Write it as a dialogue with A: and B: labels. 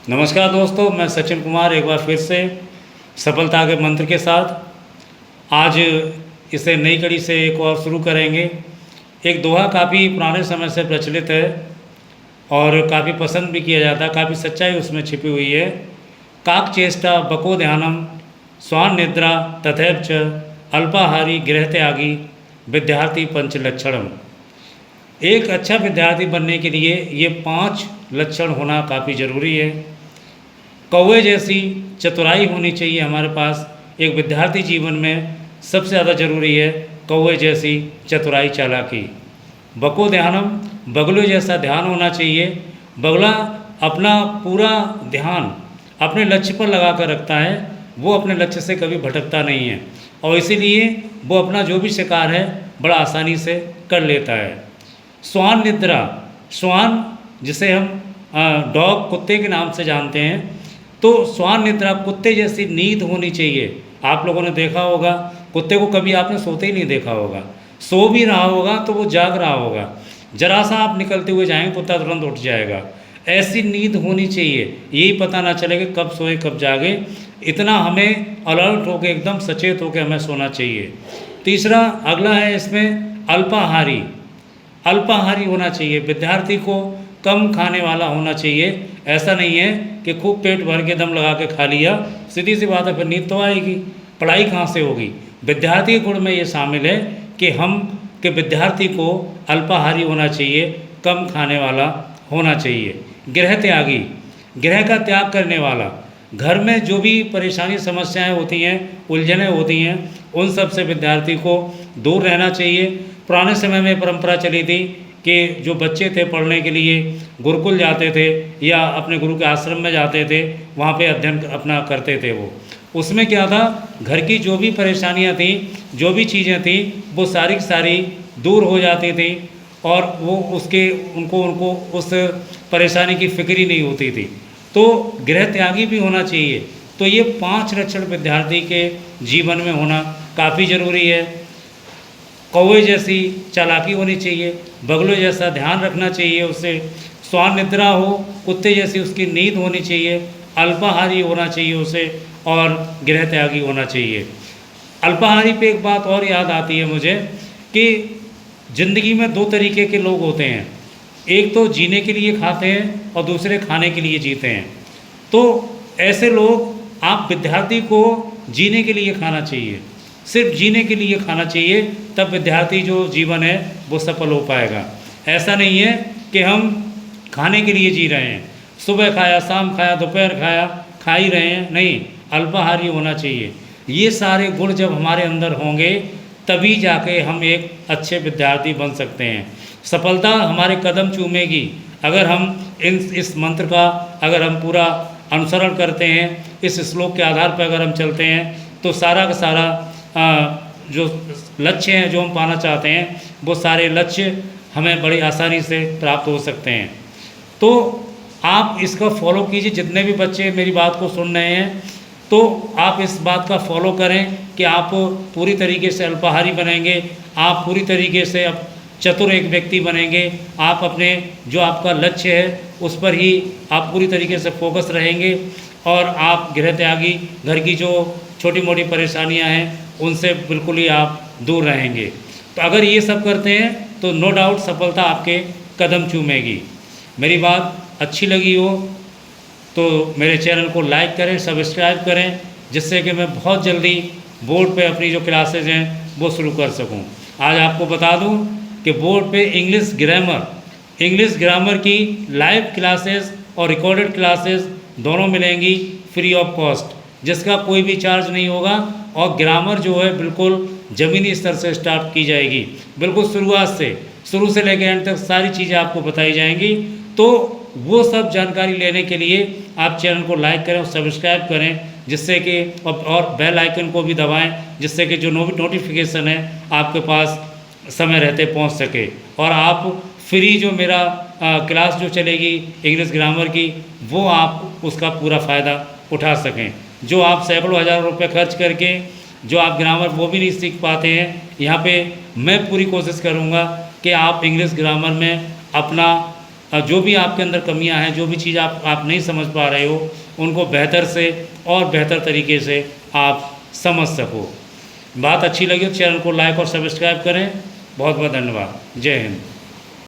A: नमस्कार दोस्तों, मैं सचिन कुमार एक बार फिर से सफलता के मंत्र के साथ आज इसे नई कड़ी से एक और शुरू करेंगे। एक दोहा काफ़ी पुराने समय से प्रचलित है और काफ़ी पसंद भी किया जाता है, काफ़ी सच्चाई उसमें छिपी हुई है। काक चेष्टा बको ध्यानम स्वान निद्रा तथैव च अल्पाहारी गृह त्यागी विद्यार्थी पंचलक्षणम। एक अच्छा विद्यार्थी बनने के लिए ये 5 लक्षण होना काफ़ी ज़रूरी है। कौवे जैसी चतुराई होनी चाहिए हमारे पास। एक विद्यार्थी जीवन में सबसे ज़्यादा ज़रूरी है कौवे जैसी चतुराई, चालाकी। बको ध्यानम, बगुले जैसा ध्यान होना चाहिए। बगुला अपना पूरा ध्यान अपने लक्ष्य पर लगा कर रखता है, वो अपने लक्ष्य से कभी भटकता नहीं है और इसीलिए वो अपना जो भी शिकार है बड़ा आसानी से कर लेता है। स्वान निद्रा, स्वान जिसे हम डॉग कुत्ते के नाम से जानते हैं, तो स्वान निद्रा कुत्ते जैसी नींद होनी चाहिए। आप लोगों ने देखा होगा कुत्ते को कभी आपने सोते ही नहीं देखा होगा, सो भी रहा होगा तो वो जाग रहा होगा। जरा सा आप निकलते हुए जाएंगे कुत्ता तुरंत उठ जाएगा। ऐसी नींद होनी चाहिए, यही पता ना चले कि कब सोए कब जागे। इतना हमें अलर्ट होकर एकदम सचेत होकर हमें सोना चाहिए। तीसरा अगला है इसमें अल्पाहारी। अल्पाहारी होना चाहिए, विद्यार्थी को कम खाने वाला होना चाहिए। ऐसा नहीं है कि खूब पेट भर के दम लगा के खा लिया, सीधी सी बात है, फिर नींद तो आएगी, पढ़ाई कहाँ से होगी। विद्यार्थी के गुण में ये शामिल है कि विद्यार्थी को अल्पाहारी होना चाहिए, कम खाने वाला होना चाहिए। गृह त्यागी, गृह का त्याग करने वाला। घर में जो भी परेशानी समस्याएं होती हैं, उलझनें होती हैं, उन सब से विद्यार्थी को दूर रहना चाहिए। पुराने समय में परंपरा चली थी कि जो बच्चे थे पढ़ने के लिए गुरुकुल जाते थे या अपने गुरु के आश्रम में जाते थे, वहाँ पे अध्ययन अपना करते थे। वो उसमें क्या था, घर की जो भी परेशानियाँ थी, जो भी चीज़ें थी, वो सारी की सारी दूर हो जाती थी और वो उनको उस परेशानी की फिक्र ही नहीं होती थी। तो गृह त्यागी भी होना चाहिए। तो ये 5 लक्षण विद्यार्थी के जीवन में होना काफ़ी ज़रूरी है। कौवे जैसी चालाकी होनी चाहिए, बगुले जैसा ध्यान रखना चाहिए उसे, स्वान निद्रा हो, कुत्ते जैसी उसकी नींद होनी चाहिए, अल्पाहारी होना चाहिए उसे और गृह त्यागी होना चाहिए। अल्पाहारी पे एक बात और याद आती है मुझे कि ज़िंदगी में 2 तरीके के लोग होते हैं, एक तो जीने के लिए खाते हैं और दूसरे खाने के लिए जीते हैं। तो ऐसे लोग, आप विद्यार्थी को जीने के लिए खाना चाहिए, सिर्फ जीने के लिए खाना चाहिए, तब विद्यार्थी जो जीवन है वो सफल हो पाएगा। ऐसा नहीं है कि हम खाने के लिए जी रहे हैं, सुबह खाया शाम खाया दोपहर खाया, खा ही रहे हैं, नहीं, अल्पाहारी होना चाहिए। ये सारे गुण जब हमारे अंदर होंगे तभी जाके हम एक अच्छे विद्यार्थी बन सकते हैं। सफलता हमारे कदम चूमेगी अगर हम इस मंत्र का अगर हम पूरा अनुसरण करते हैं, इस श्लोक के आधार पर अगर हम चलते हैं, तो सारा का सारा जो लक्ष्य हैं जो हम पाना चाहते हैं, वो सारे लक्ष्य हमें बड़ी आसानी से प्राप्त हो सकते हैं। तो आप इसका फॉलो कीजिए। जितने भी बच्चे मेरी बात को सुन रहे हैं, तो आप इस बात का फॉलो करें कि आप पूरी तरीके से अल्पाहारी बनेंगे, आप पूरी तरीके से अब चतुर एक व्यक्ति बनेंगे। आप अपने जो आपका लक्ष्य है उस पर ही आप पूरी तरीके से फोकस रहेंगे और आप गृह त्यागी, घर की जो छोटी मोटी परेशानियां हैं उनसे बिल्कुल ही आप दूर रहेंगे। तो अगर ये सब करते हैं तो नो डाउट सफलता आपके कदम चूमेगी। मेरी बात अच्छी लगी हो तो मेरे चैनल को लाइक करें, सब्सक्राइब करें, जिससे कि मैं बहुत जल्दी बोर्ड पे अपनी जो क्लासेज हैं वो शुरू कर सकूं। आज आपको बता दूं कि बोर्ड पे इंग्लिश ग्रामर की लाइव क्लासेस और रिकॉर्डेड क्लासेस दोनों मिलेंगी फ्री ऑफ कॉस्ट, जिसका कोई भी चार्ज नहीं होगा। और ग्रामर जो है बिल्कुल ज़मीनी स्तर से स्टार्ट की जाएगी, बिल्कुल शुरू से लेकर एंड तक सारी चीज़ें आपको बताई जाएंगी। तो वो सब जानकारी लेने के लिए आप चैनल को लाइक करें और सब्सक्राइब करें, जिससे कि और बेल आइकन को भी दबाएं, जिससे कि जो नोटिफिकेशन है आपके पास समय रहते पहुंच सके और आप फ्री जो मेरा क्लास जो चलेगी इंग्लिश ग्रामर की, वो आप उसका पूरा फ़ायदा उठा सकें। जो आप सैकड़ों हज़ार रुपये खर्च करके जो आप ग्रामर वो भी नहीं सीख पाते हैं, यहाँ पे मैं पूरी कोशिश करूँगा कि आप इंग्लिश ग्रामर में अपना जो भी आपके अंदर कमियां हैं, जो भी चीज़ आप नहीं समझ पा रहे हो, उनको बेहतर से और बेहतर तरीके से आप समझ सको। बात अच्छी लगी तो चैनल को लाइक और सब्सक्राइब करें। बहुत बहुत धन्यवाद। जय हिंद।